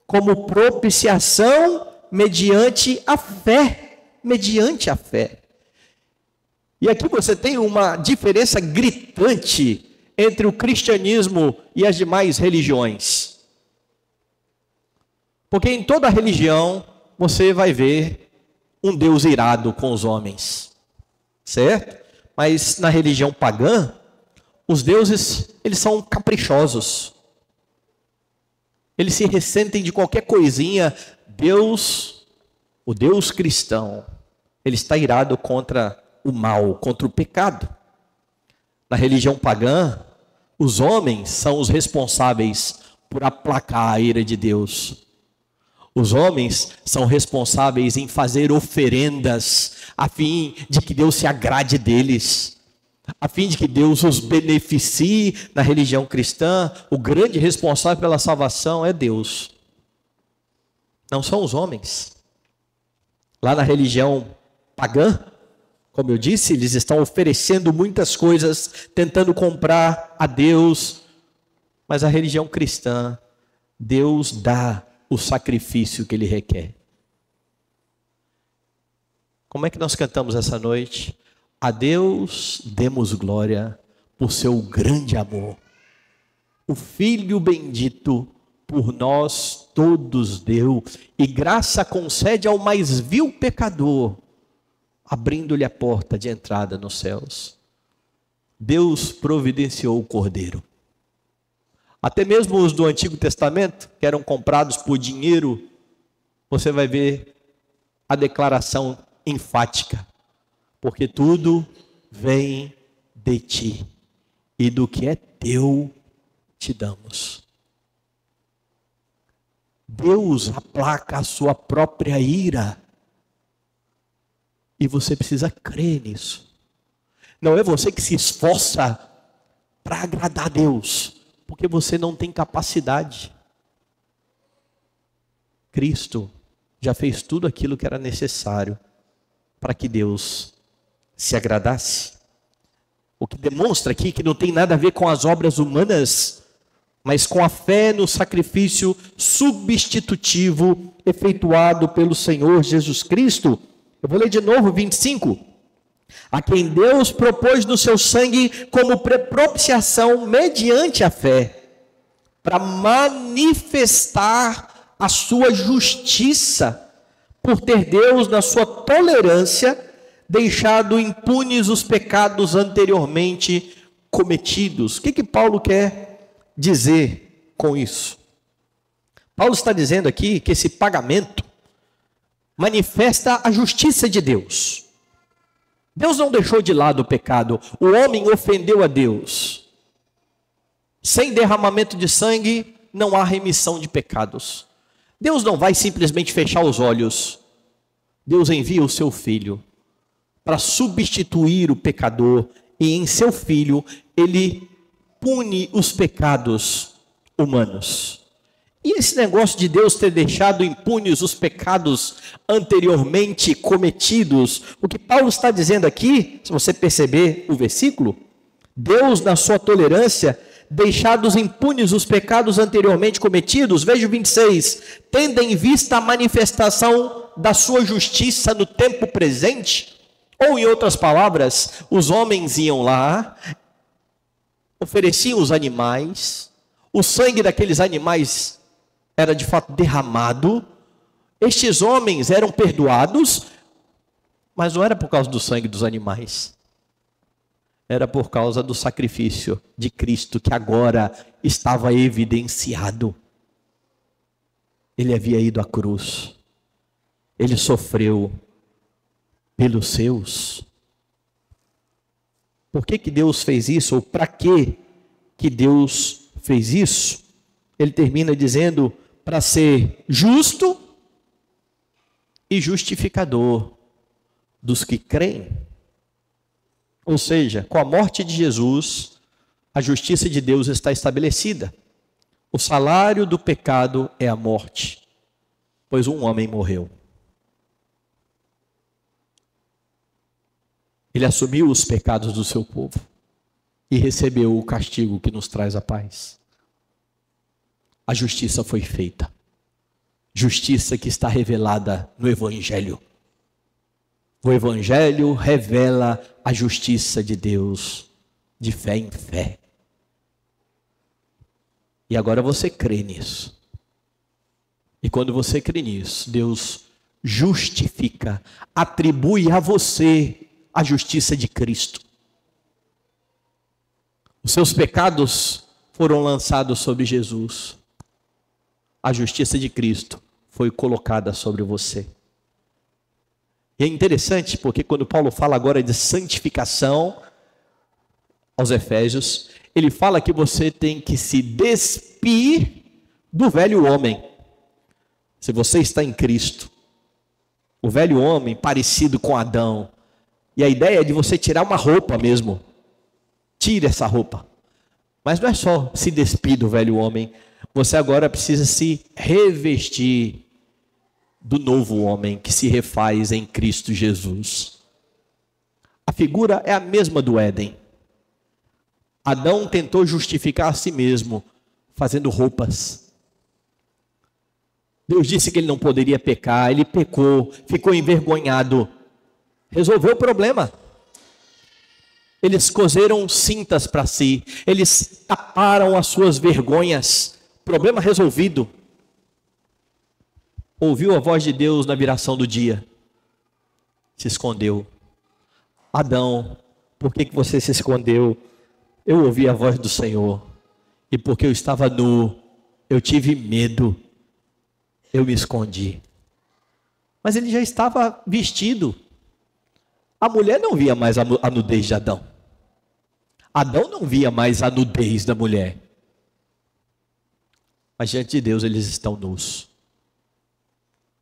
como propiciação mediante a fé. Mediante a fé. E aqui você tem uma diferença gritante entre o cristianismo e as demais religiões. Porque em toda religião você vai ver um Deus irado com os homens. Certo? Mas na religião pagã, os deuses, eles são caprichosos. Eles se ressentem de qualquer coisinha. Deus, o Deus cristão, ele está irado contra o mal, contra o pecado. Na religião pagã, os homens são os responsáveis por aplacar a ira de Deus. Os homens são responsáveis em fazer oferendas, a fim de que Deus se agrade deles, a fim de que Deus os beneficie. Na religião cristã, o grande responsável pela salvação é Deus, não são os homens. Lá na religião pagã, como eu disse, eles estão oferecendo muitas coisas, tentando comprar a Deus, mas a religião cristã, Deus dá o sacrifício que ele requer. Como é que nós cantamos essa noite? A Deus demos glória por seu grande amor. O Filho bendito por nós todos deu, e graça concede ao mais vil pecador, abrindo-lhe a porta de entrada nos céus. Deus providenciou o Cordeiro. Até mesmo os do Antigo Testamento, que eram comprados por dinheiro, você vai ver a declaração enfática. Porque tudo vem de ti, e do que é teu te damos. Deus aplaca a sua própria ira. E você precisa crer nisso. Não é você que se esforça para agradar a Deus, porque você não tem capacidade. Cristo já fez tudo aquilo que era necessário para que Deus se agradasse. O que demonstra aqui que não tem nada a ver com as obras humanas, mas com a fé no sacrifício substitutivo efetuado pelo Senhor Jesus Cristo. Eu vou ler de novo 25. A quem Deus propôs no seu sangue como propiciação mediante a fé, para manifestar a sua justiça, por ter Deus, na sua tolerância, deixado impunes os pecados anteriormente cometidos. O que Paulo quer dizer com isso? Paulo está dizendo aqui que esse pagamento manifesta a justiça de Deus. Deus não deixou de lado o pecado. O homem ofendeu a Deus. Sem derramamento de sangue, não há remissão de pecados. Deus não vai simplesmente fechar os olhos. Deus envia o seu Filho para substituir o pecador, e em seu Filho ele pune os pecados humanos. E esse negócio de Deus ter deixado impunes os pecados anteriormente cometidos, o que Paulo está dizendo aqui, se você perceber o versículo, Deus, na sua tolerância, deixados impunes os pecados anteriormente cometidos, veja o 26, tendo em vista a manifestação da sua justiça no tempo presente, ou em outras palavras, os homens iam lá, ofereciam os animais, o sangue daqueles animais era de fato derramado, estes homens eram perdoados, mas não era por causa do sangue dos animais, era por causa do sacrifício de Cristo, que agora estava evidenciado. Ele havia ido à cruz, ele sofreu pelos seus. Por que Deus fez isso? Ou para que Deus fez isso? Ele termina dizendo, para ser justo e justificador dos que creem. Ou seja, com a morte de Jesus, a justiça de Deus está estabelecida. O salário do pecado é a morte, pois um homem morreu. Ele assumiu os pecados do seu povo e recebeu o castigo que nos traz a paz. A justiça foi feita. Justiça que está revelada no Evangelho. O Evangelho revela a justiça de Deus, de fé em fé. E agora você crê nisso. E quando você crê nisso, Deus justifica, atribui a você a justiça de Cristo. Os seus pecados foram lançados sobre Jesus. A justiça de Cristo foi colocada sobre você. E é interessante porque quando Paulo fala agora de santificação aos Efésios, ele fala que você tem que se despir do velho homem. Se você está em Cristo, o velho homem parecido com Adão, e a ideia é de você tirar uma roupa mesmo. Tire essa roupa. Mas não é só se despir do velho homem. Você agora precisa se revestir do novo homem que se refaz em Cristo Jesus. A figura é a mesma do Éden. Adão tentou justificar a si mesmo, fazendo roupas. Deus disse que ele não poderia pecar, ele pecou, ficou envergonhado. Resolveu o problema. Eles coseram cintas para si, eles taparam as suas vergonhas. Problema resolvido. Ouviu a voz de Deus na viração do dia, se escondeu. Adão, por que você se escondeu? Eu ouvi a voz do Senhor, e porque eu estava nu, eu tive medo, eu me escondi. Mas ele já estava vestido. A mulher não via mais a nudez de Adão. Adão não via mais a nudez da mulher. Mas diante de Deus eles estão nus.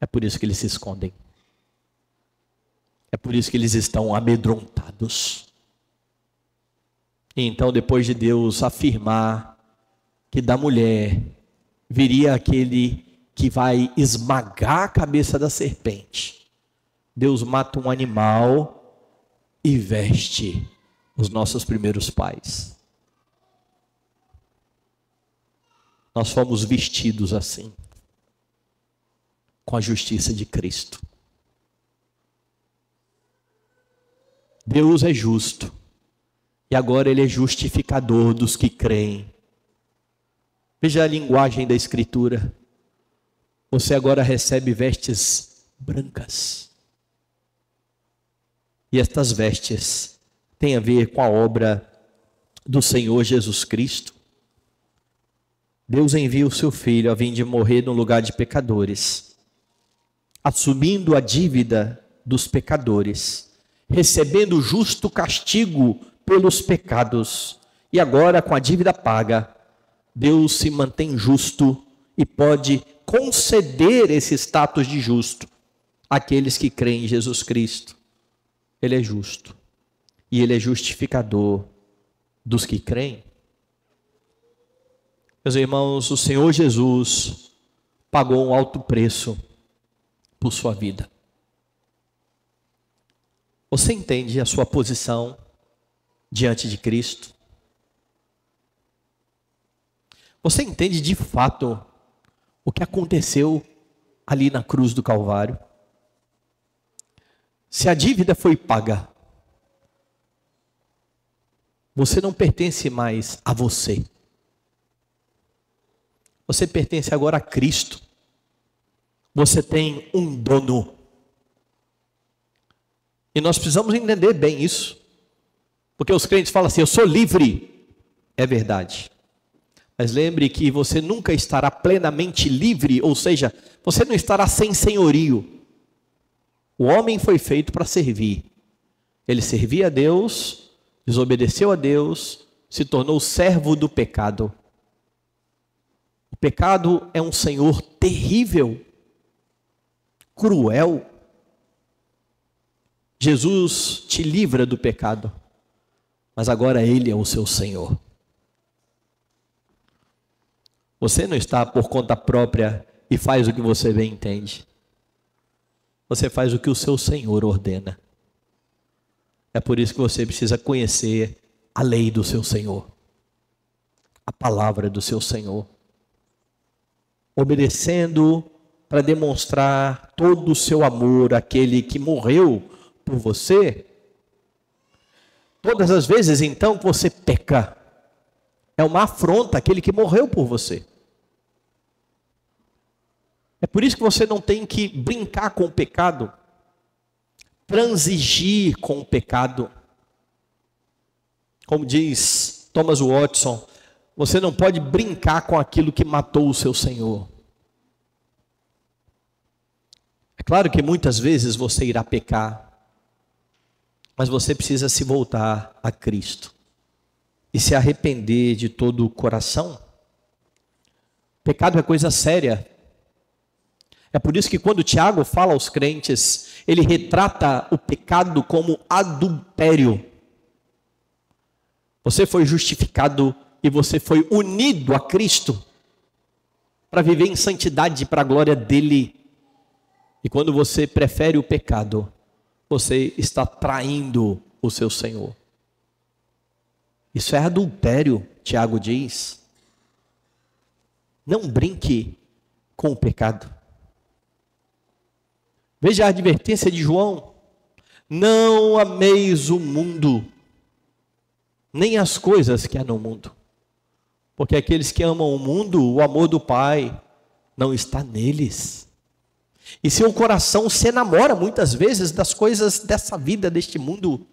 É por isso que eles se escondem. É por isso que eles estão amedrontados. E então, depois de Deus afirmar que da mulher viria aquele que vai esmagar a cabeça da serpente, Deus mata um animal e veste os nossos primeiros pais. Nós fomos vestidos assim, com a justiça de Cristo. Deus é justo, e agora Ele é justificador dos que creem. Veja a linguagem da Escritura. Você agora recebe vestes brancas. E estas vestes têm a ver com a obra do Senhor Jesus Cristo. Deus envia o seu Filho a fim de morrer no lugar de pecadores, assumindo a dívida dos pecadores, recebendo o justo castigo pelos pecados. E agora, com a dívida paga, Deus se mantém justo e pode conceder esse status de justo àqueles que creem em Jesus Cristo. Ele é justo. E ele é justificador dos que creem. Meus irmãos, o Senhor Jesus pagou um alto preço por sua vida. Você entende a sua posição diante de Cristo? Você entende de fato o que aconteceu ali na cruz do Calvário? Se a dívida foi paga, você não pertence mais a você. Você pertence agora a Cristo. Você tem um dono. E nós precisamos entender bem isso. Porque os crentes falam assim, eu sou livre. É verdade. Mas lembre que você nunca estará plenamente livre, ou seja, você não estará sem senhorio. O homem foi feito para servir. Ele servia a Deus, desobedeceu a Deus, se tornou servo do pecado. O pecado é um senhor terrível, cruel. Jesus te livra do pecado, mas agora Ele é o seu Senhor. Você não está por conta própria e faz o que você bem entende. Você faz o que o seu Senhor ordena. É por isso que você precisa conhecer a lei do seu Senhor, a palavra do seu Senhor. Obedecendo para demonstrar todo o seu amor àquele que morreu por você. Todas as vezes então que você peca, é uma afronta àquele que morreu por você. É por isso que você não tem que brincar com o pecado, transigir com o pecado. Como diz Thomas Watson, você não pode brincar com aquilo que matou o seu Senhor. É claro que muitas vezes você irá pecar, mas você precisa se voltar a Cristo e se arrepender de todo o coração. Pecado é coisa séria. É por isso que quando Tiago fala aos crentes, ele retrata o pecado como adultério. Você foi justificado e você foi unido a Cristo para viver em santidade para a glória dele. E quando você prefere o pecado, você está traindo o seu Senhor. Isso é adultério, Tiago diz. Não brinque com o pecado. Veja a advertência de João. Não ameis o mundo, nem as coisas que há no mundo. Porque aqueles que amam o mundo, o amor do Pai não está neles. E seu coração se enamora muitas vezes das coisas dessa vida, deste mundo.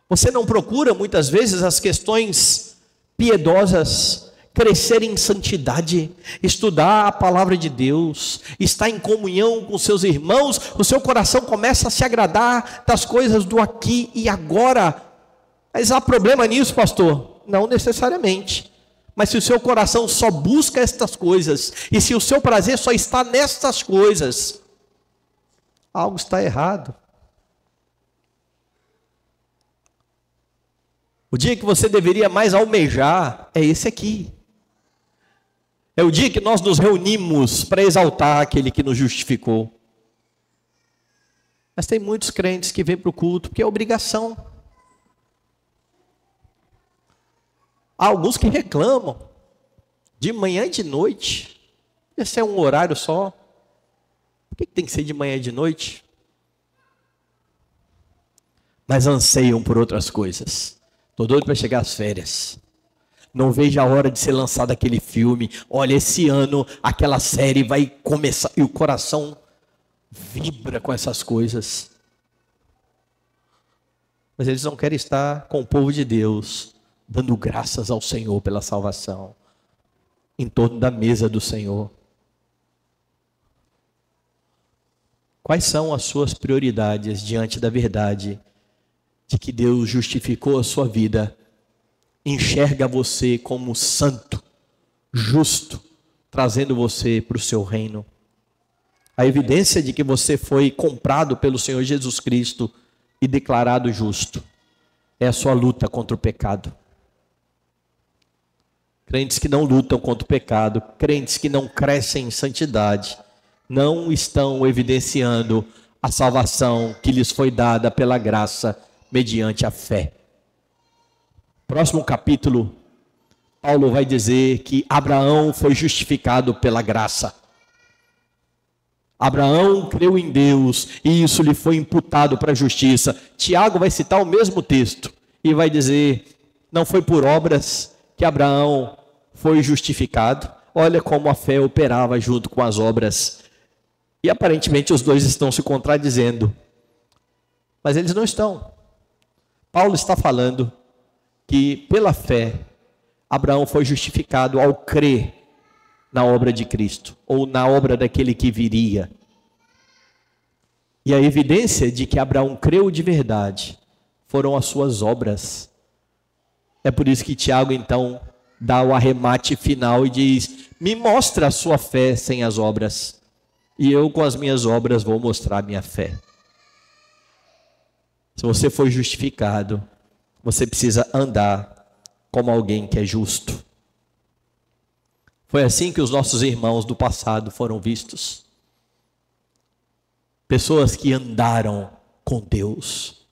Você não procura muitas vezes as questões piedosas, crescer em santidade, estudar a palavra de Deus, estar em comunhão com seus irmãos. O seu coração começa a se agradar das coisas do aqui e agora. Mas há problema nisso, pastor? Não necessariamente. Mas se o seu coração só busca estas coisas, e se o seu prazer só está nestas coisas, algo está errado. O dia que você deveria mais almejar é esse aqui. É o dia que nós nos reunimos para exaltar aquele que nos justificou. Mas tem muitos crentes que vêm para o culto porque é obrigação. Há alguns que reclamam de manhã e de noite. Esse é um horário só. Por que tem que ser de manhã e de noite? Mas anseiam por outras coisas. Estou doido para chegar às férias. Não vejo a hora de ser lançado aquele filme. Olha, esse ano aquela série vai começar. E o coração vibra com essas coisas. Mas eles não querem estar com o povo de Deus, dando graças ao Senhor pela salvação, em torno da mesa do Senhor. Quais são as suas prioridades diante da verdade de que Deus justificou a sua vida? Enxerga você como santo, justo, trazendo você para o seu reino. A evidência de que você foi comprado pelo Senhor Jesus Cristo e declarado justo é a sua luta contra o pecado. Crentes que não lutam contra o pecado, crentes que não crescem em santidade, não estão evidenciando a salvação que lhes foi dada pela graça mediante a fé. Próximo capítulo, Paulo vai dizer que Abraão foi justificado pela graça. Abraão creu em Deus e isso lhe foi imputado para a justiça. Tiago vai citar o mesmo texto e vai dizer, não foi por obras que Abraão foi justificado. Olha como a fé operava junto com as obras. E aparentemente os dois estão se contradizendo. Mas eles não estão. Paulo está falando que pela fé, Abraão foi justificado ao crer na obra de Cristo, ou na obra daquele que viria. E a evidência de que Abraão creu de verdade foram as suas obras. É por isso que Tiago então dá o arremate final e diz, me mostra a sua fé sem as obras, e eu com as minhas obras vou mostrar a minha fé. Se você foi justificado, você precisa andar como alguém que é justo. Foi assim que os nossos irmãos do passado foram vistos. Pessoas que andaram com Deus.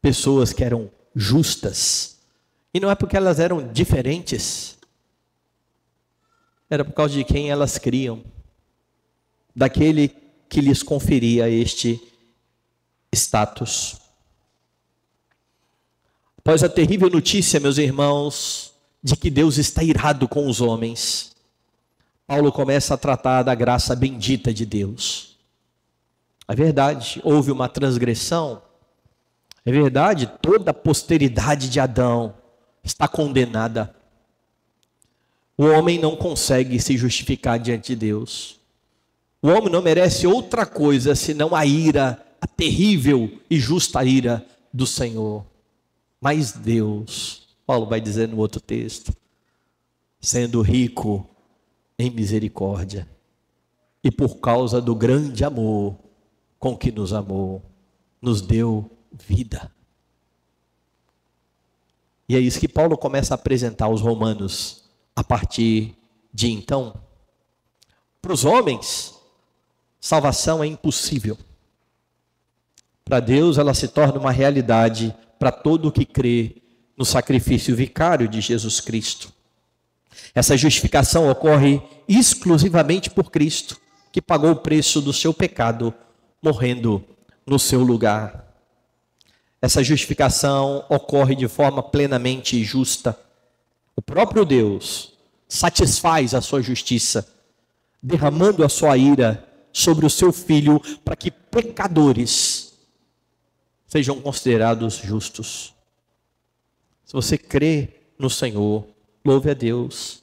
Pessoas que eram justas. E não é porque elas eram diferentes. Era por causa de quem elas criam. Daquele que lhes conferia este status. Após a terrível notícia, meus irmãos, de que Deus está irado com os homens, Paulo começa a tratar da graça bendita de Deus. É verdade, houve uma transgressão. É verdade, toda a posteridade de Adão está condenada. O homem não consegue se justificar diante de Deus. O homem não merece outra coisa senão a ira, a terrível e justa ira do Senhor. Mas Deus, Paulo vai dizer no outro texto, sendo rico em misericórdia, e por causa do grande amor com que nos amou, nos deu vida. E é isso que Paulo começa a apresentar aos romanos a partir de então. Para os homens, salvação é impossível. Para Deus, ela se torna uma realidade para todo o que crê no sacrifício vicário de Jesus Cristo. Essa justificação ocorre exclusivamente por Cristo, que pagou o preço do seu pecado, morrendo no seu lugar. Essa justificação ocorre de forma plenamente justa. O próprio Deus satisfaz a sua justiça, derramando a sua ira sobre o seu Filho, para que pecadores sejam considerados justos. Se você crê no Senhor, louve a Deus,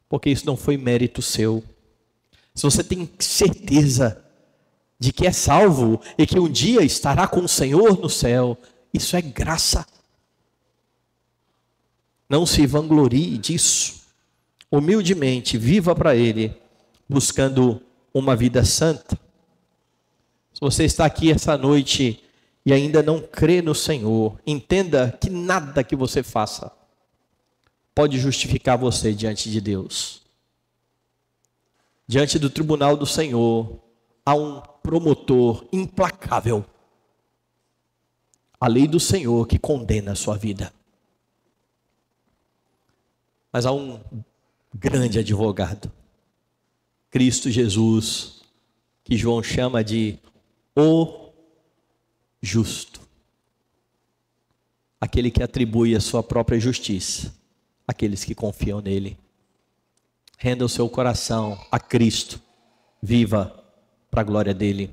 porque isso não foi mérito seu. Se você tem certeza de que é salvo e que um dia estará com o Senhor no céu, isso é graça. Não se vanglorie disso. Humildemente, viva para Ele, buscando uma vida santa. Se você está aqui essa noite e ainda não crê no Senhor, entenda que nada que você faça pode justificar você diante de Deus. Diante do tribunal do Senhor, há um promotor implacável. A lei do Senhor que condena a sua vida. Mas há um grande advogado, Cristo Jesus, que João chama de o justo, aquele que atribui a sua própria justiça àqueles que confiam nele. Renda o seu coração a Cristo, viva para a glória dele.